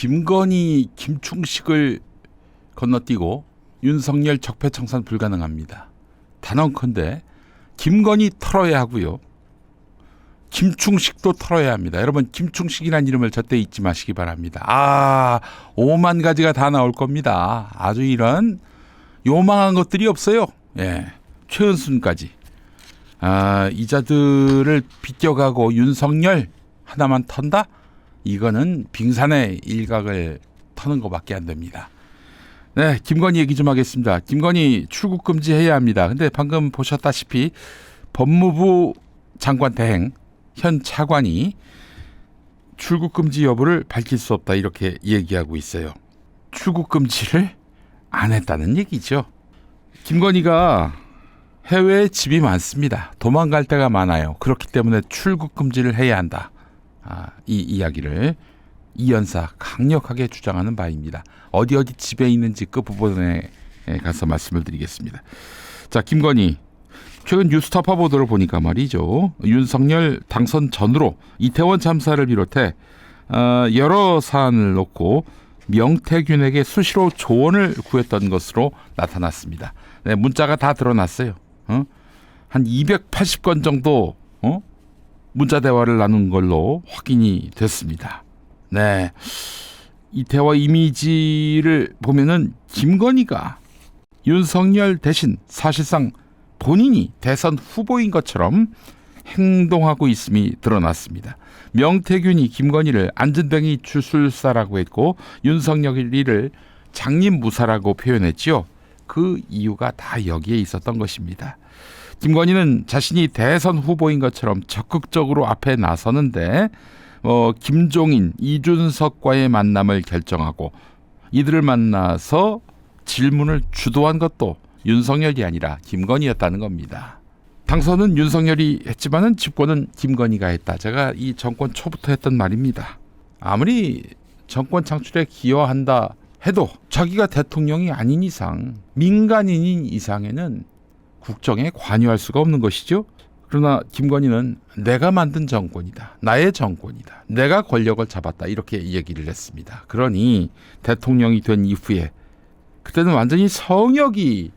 김건희, 김충식을 건너뛰고 윤석열 적폐청산 불가능합니다. 단언컨대 김건희 털어야 하고요. 김충식도 털어야 합니다. 여러분, 김충식이라는 이름을 절대 잊지 마시기 바랍니다. 5만 가지가 다 나올 겁니다. 아주 이런 요망한 것들이 없어요. 예, 최은순까지. 이자들을 비껴가고 윤석열 하나만 턴다? 이거는 빙산의 일각을 터는 것밖에 안 됩니다. 네, 김건희 얘기 좀 하겠습니다. 김건희 출국 금지해야 합니다. 근데 방금 보셨다시피 법무부 장관 대행 현 차관이 출국 금지 여부를 밝힐 수 없다 이렇게 얘기하고 있어요. 출국 금지를 안 했다는 얘기죠. 김건희가 해외에 집이 많습니다. 도망갈 데가 많아요. 그렇기 때문에 출국 금지를 해야 한다. 이 이야기를 이 여사 강력하게 주장하는 바입니다. 어디 집에 있는지 그 부분에 가서 말씀을 드리겠습니다. 자, 김건희 최근 뉴스타파 보도를 보니까 말이죠. 윤석열 당선 전으로 이태원 참사를 비롯해 여러 사안을 놓고 명태균에게 수시로 조언을 구했던 것으로 나타났습니다. 네, 문자가 다 드러났어요. 한 280건 정도 문자 대화를 나눈 걸로 확인이 됐습니다. 네, 이 대화 이미지를 보면은 김건희가 윤석열 대신 사실상 본인이 대선 후보인 것처럼 행동하고 있음이 드러났습니다. 명태균이 김건희를 안진뱅이 주술사라고 했고 윤석열이를 장님무사라고 표현했지요. 그 이유가 다 여기에 있었던 것입니다. 김건희는 자신이 대선 후보인 것처럼 적극적으로 앞에 나서는데 김종인, 이준석과의 만남을 결정하고 이들을 만나서 질문을 주도한 것도 윤석열이 아니라 김건희였다는 겁니다. 당선은 윤석열이 했지만은 집권은 김건희가 했다. 제가 이 정권 초부터 했던 말입니다. 아무리 정권 창출에 기여한다 해도 자기가 대통령이 아닌 이상, 민간인인 이상에는 국정에 관여할 수가 없는 것이죠. 그러나 김건희는 내가 만든 정권이다. 나의 정권이다. 내가 권력을 잡았다. 이렇게 얘기를 했습니다. 그러니 대통령이 된 이후에 그때는 완전히 성역이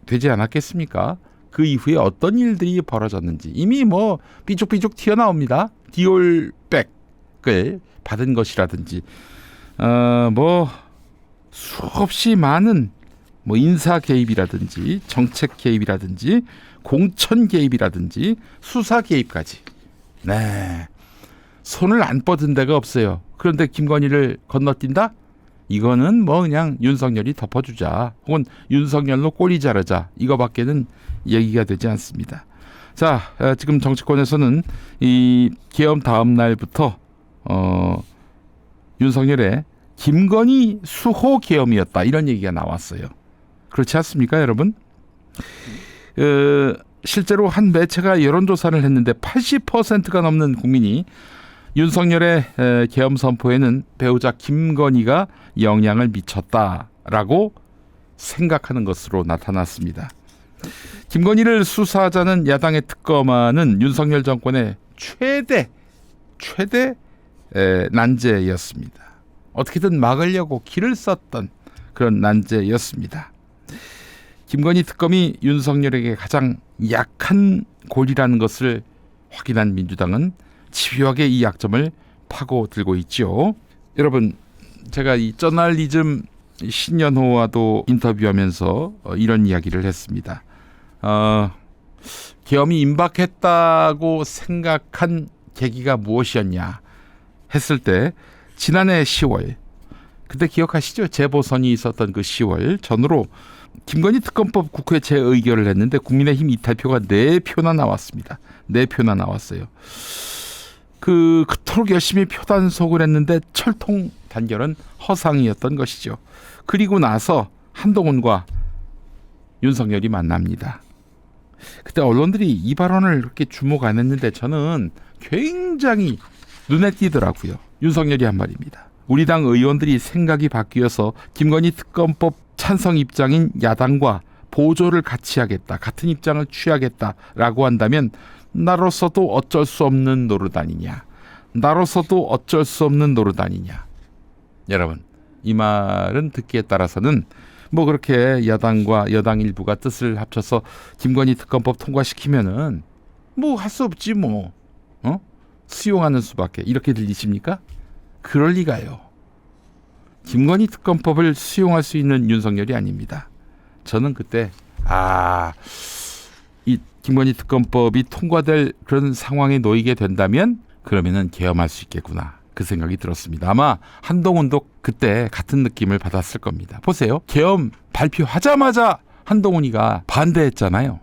되지 않았겠습니까? 그 이후에 어떤 일들이 벌어졌는지 이미 삐죽삐죽 튀어나옵니다. 디올백을 받은 것이라든지 수없이 많은 인사 개입이라든지 정책 개입이라든지 공천 개입이라든지 수사 개입까지. 네, 손을 안 뻗은 데가 없어요. 그런데 김건희를 건너뛴다? 이거는 그냥 윤석열이 덮어주자 혹은 윤석열로 꼬리 자르자 이거밖에는 얘기가 되지 않습니다. 자, 지금 정치권에서는 이 계엄 다음 날부터 윤석열의 김건희 수호 계엄이었다 이런 얘기가 나왔어요. 그렇지 않습니까, 여러분? 실제로 한 매체가 여론조사를 했는데 80%가 넘는 국민이 윤석열의 계엄 선포에는 배우자 김건희가 영향을 미쳤다라고 생각하는 것으로 나타났습니다. 김건희를 수사하자는 야당의 특검안은 윤석열 정권의 최대 난제였습니다. 어떻게든 막으려고 길을 썼던 그런 난제였습니다. 김건희 특검이 윤석열에게 가장 약한 골이라는 것을 확인한 민주당은 집요하게 이 약점을 파고들고 있죠. 여러분, 제가 이 저널리즘 신년호와도 인터뷰하면서 이런 이야기를 했습니다. 계엄이 임박했다고 생각한 계기가 무엇이었냐 했을 때 지난해 10월 그때 기억하시죠? 재보선이 있었던 그 10월 전후로 김건희 특검법 국회 재의결을 했는데 국민의힘 이탈표가 4표나 나왔습니다. 4표나 나왔어요. 그토록 열심히 표단속을 했는데 철통 단결은 허상이었던 것이죠. 그리고 나서 한동훈과 윤석열이 만납니다. 그때 언론들이 이 발언을 그렇게 주목 안 했는데 저는 굉장히 눈에 띄더라고요. 윤석열이 한 말입니다. 우리 당 의원들이 생각이 바뀌어서 김건희 특검법 찬성 입장인 야당과 보조를 같이 하겠다. 같은 입장을 취하겠다라고 한다면 나로서도 어쩔 수 없는 노릇 아니냐. 나로서도 어쩔 수 없는 노릇 아니냐. 여러분, 이 말은 듣기에 따라서는 뭐 그렇게 야당과 여당 일부가 뜻을 합쳐서 김건희 특검법 통과시키면은 뭐 할 수 없지 뭐. 수용하는 수밖에. 이렇게 들리십니까? 그럴 리가요. 김건희 특검법을 수용할 수 있는 윤석열이 아닙니다. 저는 그때 이 김건희 특검법이 통과될 그런 상황에 놓이게 된다면 그러면은 계엄할 수 있겠구나. 그 생각이 들었습니다. 아마 한동훈도 그때 같은 느낌을 받았을 겁니다. 보세요. 계엄 발표하자마자 한동훈이가 반대했잖아요.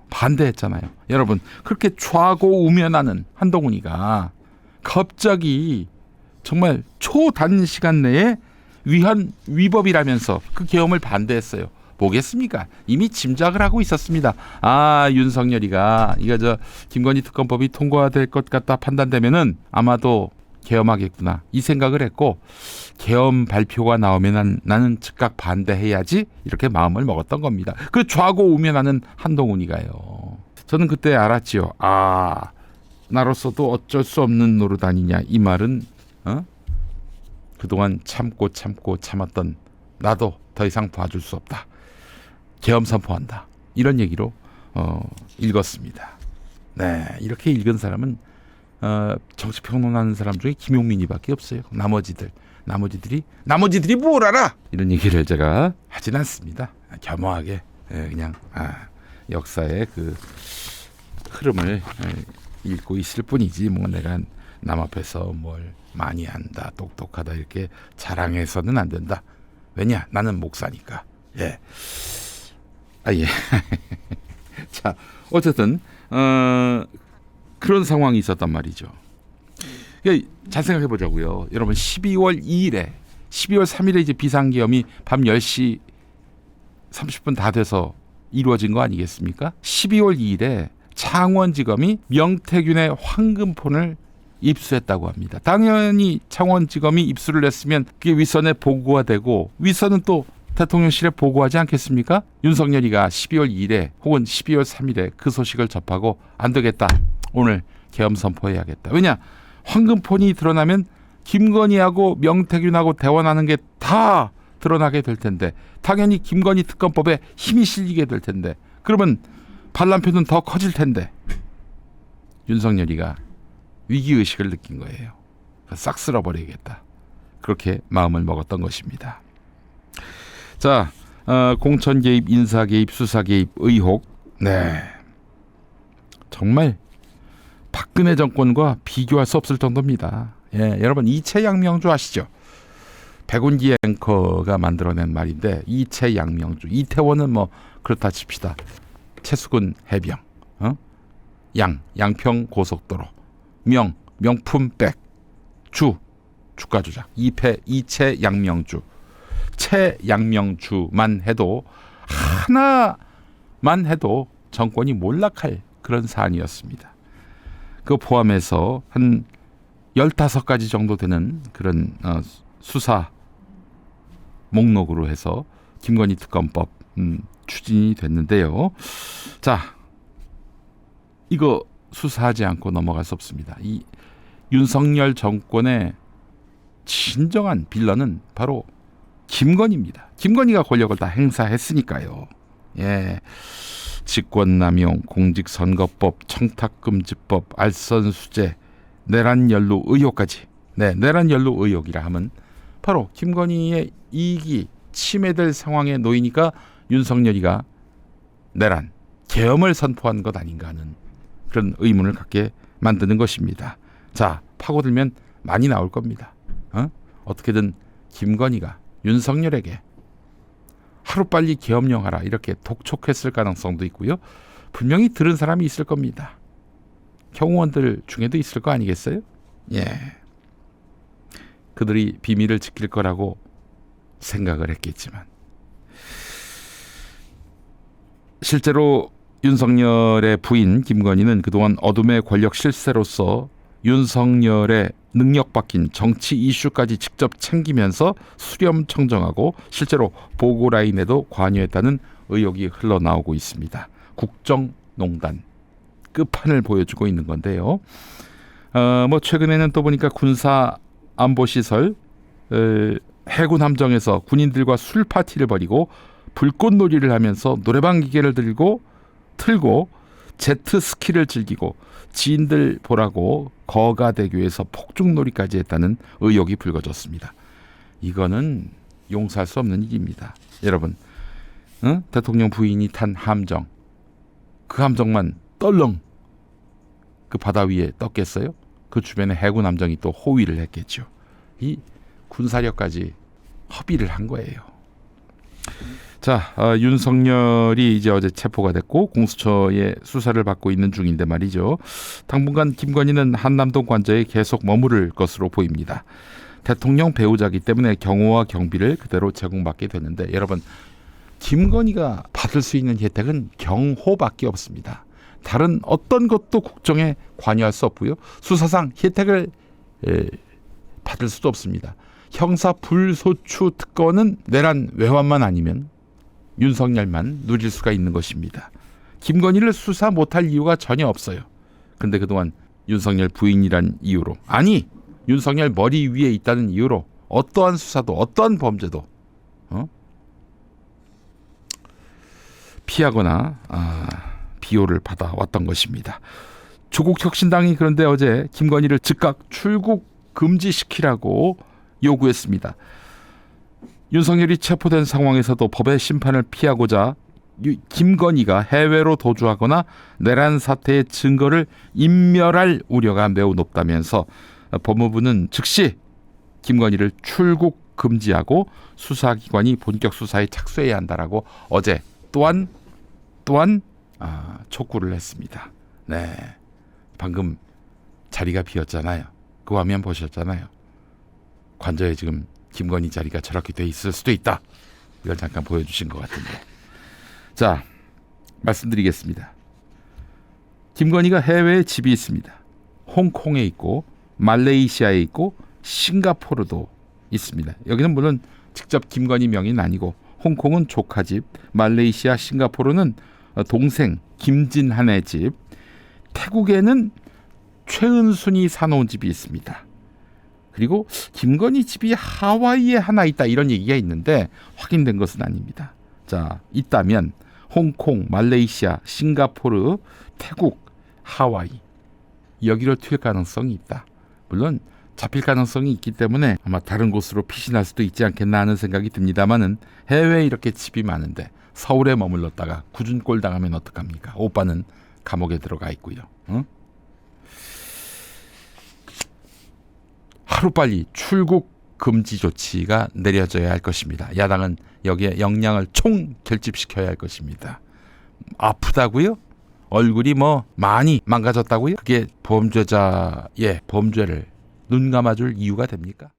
여러분, 그렇게 좌고우면하는 한동훈이가 갑자기 정말 초단시간 내에 위법이라면서 그 계엄을 반대했어요. 뭐겠습니까? 이미 짐작을 하고 있었습니다. 윤석열이가 이거 김건희 특검법이 통과될 것 같다 판단되면은 아마도 계엄하겠구나 이 생각을 했고, 계엄 발표가 나오면 나는 즉각 반대해야지 이렇게 마음을 먹었던 겁니다. 그 좌고우면하는 한동훈이가요. 저는 그때 알았지요. 나로서도 어쩔 수 없는 노릇 아니냐. 이 말은 그동안 참았던 나도 더 이상 봐줄 수 없다. 계엄 선포한다. 이런 얘기로 읽었습니다. 네, 이렇게 읽은 사람은 정치평론하는 사람 중에 김용민이밖에 없어요. 나머지들이 뭘 알아? 이런 얘기를 제가 하진 않습니다. 겸허하게 그냥 역사의 그 흐름을 읽고 있을 뿐이지 뭐 내가 남 앞에서 뭘 많이 한다, 똑똑하다 이렇게 자랑해서는 안 된다. 왜냐? 나는 목사니까. 예. 자, 어쨌든 그런 상황이 있었단 말이죠. 잘 생각해 보자고요. 여러분, 12월 3일에 이제 비상계엄이 밤 10시 30분 다 돼서 이루어진 거 아니겠습니까? 12월 2일에 창원지검이 명태균의 황금폰을 입수했다고 합니다. 당연히 창원지검이 입수를 했으면 그게 윗선에 보고가 되고, 윗선은 또 대통령실에 보고하지 않겠습니까? 윤석열이가 12월 2일에 혹은 12월 3일에 그 소식을 접하고 안 되겠다. 오늘 계엄 선포해야겠다. 왜냐? 황금폰이 드러나면 김건희하고 명태균하고 대원하는 게 다 드러나게 될 텐데, 당연히 김건희 특검법에 힘이 실리게 될 텐데, 그러면 반란표는 더 커질 텐데, 윤석열이가 위기의식을 느낀 거예요. 싹 쓸어버리겠다. 그렇게 마음을 먹었던 것입니다. 자, 공천 개입, 인사 개입, 수사 개입 의혹. 네, 정말 박근혜 정권과 비교할 수 없을 정도입니다. 예, 여러분 이채양명주 아시죠? 백운기 앵커가 만들어낸 말인데, 이채양명주. 이태원은 뭐 그렇다 칩시다. 채수군 해병, 양평 고속도로, 명품백, 주가 조작, 이채양명주. 채양명주만 해도 하나만 해도 정권이 몰락할 그런 사안이었습니다. 그 포함해서 한 15가지 정도 되는 그런 수사 목록으로 해서 김건희 특검법 추진이 됐는데요. 자, 이거 수사하지 않고 넘어갈 수 없습니다. 이 윤석열 정권의 진정한 빌런은 바로 김건희입니다. 김건희가 권력을 다 행사했으니까요. 예, 직권남용, 공직선거법, 청탁금지법, 알선수재, 내란연루 의혹까지. 네, 내란연루 의혹이라 하면 바로 김건희의 이익이 침해될 상황에 놓이니까 윤석열이가 계엄을 선포한 것 아닌가 하는 그런 의문을 갖게 만드는 것입니다. 자, 파고들면 많이 나올 겁니다. 어떻게든 김건희가 윤석열에게 하루빨리 계엄령하라 이렇게 독촉했을 가능성도 있고요. 분명히 들은 사람이 있을 겁니다. 경호원들 중에도 있을 거 아니겠어요? 예. 그들이 비밀을 지킬 거라고 생각을 했겠지만, 실제로 윤석열의 부인 김건희는 그동안 어둠의 권력 실세로서 윤석열의 능력 바뀐 정치 이슈까지 직접 챙기면서 수렴 청정하고 실제로 보고 라인에도 관여했다는 의혹이 흘러나오고 있습니다. 국정농단 끝판을 보여주고 있는 건데요. 뭐 최근에는 또 보니까 군사 안보시설 해군 함정에서 군인들과 술 파티를 벌이고 불꽃놀이를 하면서 노래방 기계를 틀고 제트 스키를 즐기고 지인들 보라고 거가대교에서 폭죽놀이까지 했다는 의혹이 불거졌습니다. 이거는 용서할 수 없는 일입니다. 여러분, 대통령 부인이 탄 함정, 그 함정만 떨렁 그 바다 위에 떴겠어요? 그 주변에 해군 함정이 또 호위를 했겠죠. 이 군사력까지 허비를 한 거예요. 자, 윤석열이 이제 어제 체포가 됐고 공수처의 수사를 받고 있는 중인데 말이죠. 당분간 김건희는 한남동 관저에 계속 머무를 것으로 보입니다. 대통령 배우자기 때문에 경호와 경비를 그대로 제공받게 되는데 여러분, 김건희가 받을 수 있는 혜택은 경호밖에 없습니다. 다른 어떤 것도 국정에 관여할 수 없고요. 수사상 혜택을 받을 수도 없습니다. 형사 불소추 특권은 내란 외환만 아니면 윤석열만 누릴 수가 있는 것입니다. 김건희를 수사 못할 이유가 전혀 없어요. 근데 그동안 윤석열 부인이란 이유로, 아니 윤석열 머리 위에 있다는 이유로 어떠한 수사도 어떠한 범죄도 피하거나 비호를 받아왔던 것입니다. 조국혁신당이 그런데 어제 김건희를 즉각 출국 금지시키라고 요구했습니다. 윤석열이 체포된 상황에서도 법의 심판을 피하고자 김건희가 해외로 도주하거나 내란 사태의 증거를 인멸할 우려가 매우 높다면서 법무부는 즉시 김건희를 출국 금지하고 수사기관이 본격 수사에 착수해야 한다라고 어제 또한 촉구를 했습니다. 네, 방금 자리가 비었잖아요. 그 화면 보셨잖아요. 관저에 지금 김건희 자리가 저렇게 돼 있을 수도 있다. 이걸 잠깐 보여주신 것 같은데. 자, 말씀드리겠습니다. 김건희가 해외에 집이 있습니다. 홍콩에 있고 말레이시아에 있고 싱가포르도 있습니다. 여기는 물론 직접 김건희 명의는 아니고 홍콩은 조카 집, 말레이시아, 싱가포르는 동생 김진한의 집, 태국에는 최은순이 사놓은 집이 있습니다. 그리고 김건희 집이 하와이에 하나 있다 이런 얘기가 있는데 확인된 것은 아닙니다. 자, 있다면 홍콩, 말레이시아, 싱가포르, 태국, 하와이 여기로 튈 가능성이 있다. 물론 잡힐 가능성이 있기 때문에 아마 다른 곳으로 피신할 수도 있지 않겠나 하는 생각이 듭니다만은 해외에 이렇게 집이 많은데 서울에 머물렀다가 굳은꼴 당하면 어떡합니까? 오빠는 감옥에 들어가 있고요. 하루빨리 출국 금지 조치가 내려져야 할 것입니다. 야당은 여기에 역량을 총 결집시켜야 할 것입니다. 아프다고요? 얼굴이 많이 망가졌다고요? 그게 범죄자의 범죄를 눈 감아줄 이유가 됩니까?